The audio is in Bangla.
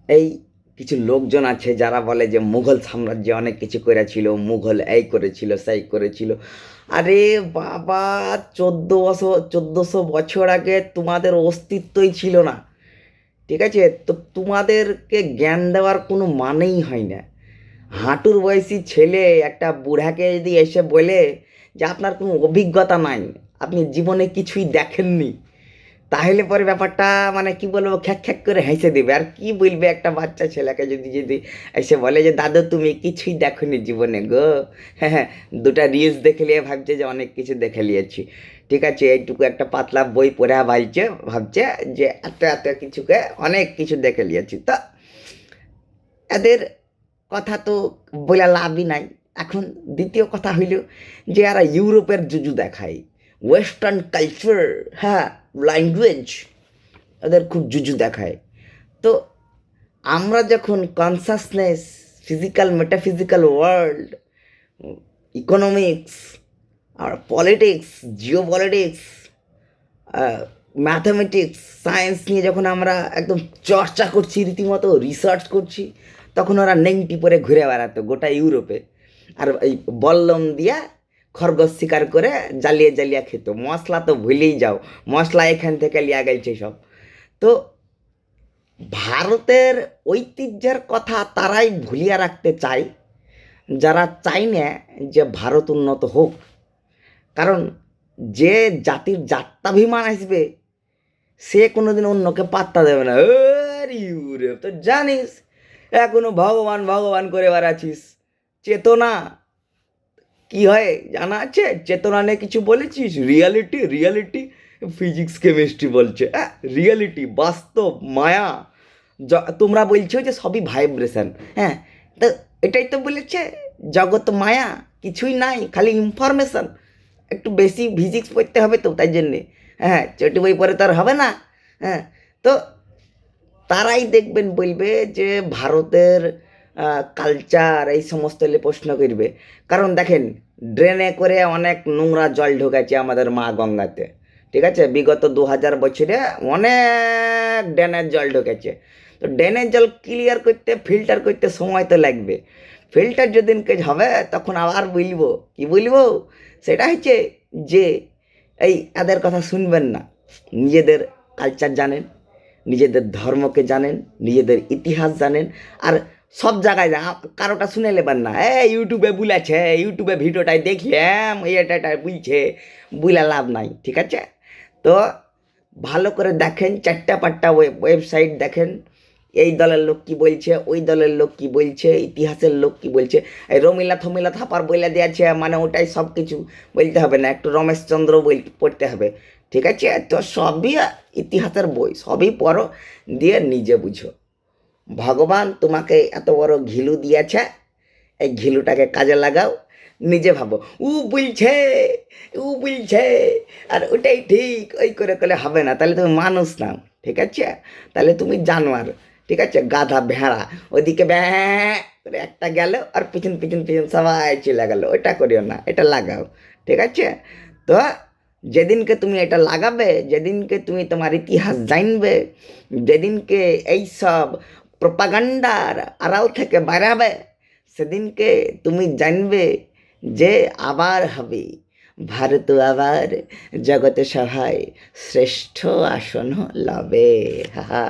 এই কিছু লোকজন আছে যারা বলে যে মুঘল সাম্রাজ্য অনেক কিছু করেছিল, মুঘল এই করেছিল সেই করেছিল। আরে বাবা, 1400 আগে তোমাদের অস্তিত্বই ছিল না, ঠিক আছে? তো তোমাদেরকে জ্ঞান দেওয়ার কোনো মানেই হয় না। হাঁটুর বয়সী ছেলে একটা বুড়াকে যদি এসে বলে যে আপনার কোনো অভিজ্ঞতা নাই, আপনি জীবনে কিছুই দেখেননি, তাহলে পরে ব্যাপারটা মানে কি বলবো, খ্যাক খ্যাক করে হেসে দিবে। আর কি বলবে একটা বাচ্চা ছেলেকে যদি যদি এসে বলে যে দাদু তুমি কিছুই দেখোনি জীবনে গো, হ্যাঁ হ্যাঁ, দুটা রিলস দেখে নিয়ে ভাবছে যে অনেক কিছু দেখে নিয়েছি, ঠিক আছে? এইটুকু একটা পাতলা বই পড়ে ভাবছে যে এত এত কিছুকে অনেক কিছু দেখে নিয়েছি। তা এদের কথা তো বলে লাভই নাই। এখন দ্বিতীয় কথা হইল যে এরা ইউরোপের জুজু দেখায়, ওয়েস্টার্ন কালচার, হ্যাঁ, ল্যাঙ্গুয়েজ, এদের খুব জুজু দেখায়। তো আমরা যখন consciousness, physical metaphysical world, economics আর politics, geopolitics, mathematics, science নিয়ে যখন আমরা একদম চর্চা করছি, রীতিমতো রিসার্চ করছি, তখন ওরা নেংটি পরে ঘুরে বেড়াতো গোটা ইউরোপে, আর এই বল্লম দিয়া খরগোশ শিকার করে জ্বালিয়ে জ্বালিয়ে খেত। মশলা তো ভুলেই যাও, মশলা এখান থেকে লিয়া গেছে সব। তো ভারতের ঐতিহ্যের কথা তারাই ভুলিয়ে রাখতে চায় যারা চায় না যে ভারত উন্নত হোক। কারণ যে জাতির জাত্যাভিমান আসবে সে কোনোদিন অন্যকে পাত্তা দেবে না। আরে ইউরে তো জানিস এখনো ভগবান ভগবান করে বেড়াচ্ছিস, চেতনা কি হয় জানা আছে? চেতনা নিয়ে কিছু বলেছিস? রিয়ালিটি, রিয়ালিটি ফিজিক্স কেমিস্ট্রি বলছে, হ্যাঁ, রিয়ালিটি বাস্তব মায়া, তোমরা বলছো যে সবই ভাইব্রেশন, হ্যাঁ, তো এটাই তো বলেছে, জগৎ মায়া, কিছুই নাই, খালি ইনফরমেশন। একটু বেশি ফিজিক্স পড়তে হবে তো তাই জন্যে, হ্যাঁ, চটি বই পড়ে তো আর হবে না। হ্যাঁ, তো তারাই দেখবেন বলবে যে ভারতের কালচার এই সমস্ত এলে প্রশ্ন করবে। কারণ দেখেন, ড্রেনে করে অনেক নোংরা জল ঢোকাচ্ছে আমাদের মা গঙ্গাতে, ঠিক আছে? বিগত 2000 বছরে অনেক ড্রেনের জল ঢোকেছে। তো ড্রেনের জল ক্লিয়ার করতে, ফিল্টার করতে সময় তো লাগবে। ফিল্টার যেদিন কাজ হবে তখন আবার বলবো, কি বলবো, সেটা হচ্ছে যে এই এদের কথা শুনবেন না, নিজেদের কালচার জানেন, নিজেদের ধর্মকে জানেন, নিজেদের ইতিহাস জানেন, আর সব জায়গায় কারোটা শুনে নেবেন না, ইউটিউবে বলেছে, ইউটিউবে ভিডিওটাই দেখলাম এটা বুঝছে, বুঝলে লাভ নাই, ঠিক আছে? তো ভালো করে দেখেন, চারটা পাঁচটা ওয়েবসাইট দেখেন, এই দলের লোক কি বলছে, ওই দলের লোক কি বলছে, ইতিহাসের লোক কি বলছে। এই রমিলা থমিলা থাপার বইলা দিয়েছে মানে ওটাই সব কিছু বলতে হবে না, একটু রমেশচন্দ্র বই পড়তে হবে, ঠিক আছে? তো সবই ইতিহাসের বই, সবই পড়ো, দিয়ে নিজে বুঝো। ভগবান তোমাকে এত বড় ঘিলু দিয়েছে, এই ঘিলুটাকে কাজে লাগাও, নিজে ভাবো ও বলছে আর ওটাই ঠিক, ওই করে করলে হবে না, তাহলে তুমি মানুষ নাও, ঠিক আছে? তাহলে তুমি জানোয়ার, ঠিক আছে? গাধা ভেড়া, ওদিকে ব্যাঁ করে একটা গেল আর পিছন পিছন পিছন সবাই চলে গেল, ওটা করিও না, এটা লাগাও, ঠিক আছে? তো যেদিনকে তুমি এটা লাগাবে, যেদিনকে তুমি তোমার ইতিহাস জানবে, যেদিনকে এইসব প্রপাগান্ডার আড়াল থেকে বেরাবে, সেদিনকে তুমি জানবে যে আবার হবে, ভারত আবার জগতে সভায় শ্রেষ্ঠ আসন লবে। হা হা।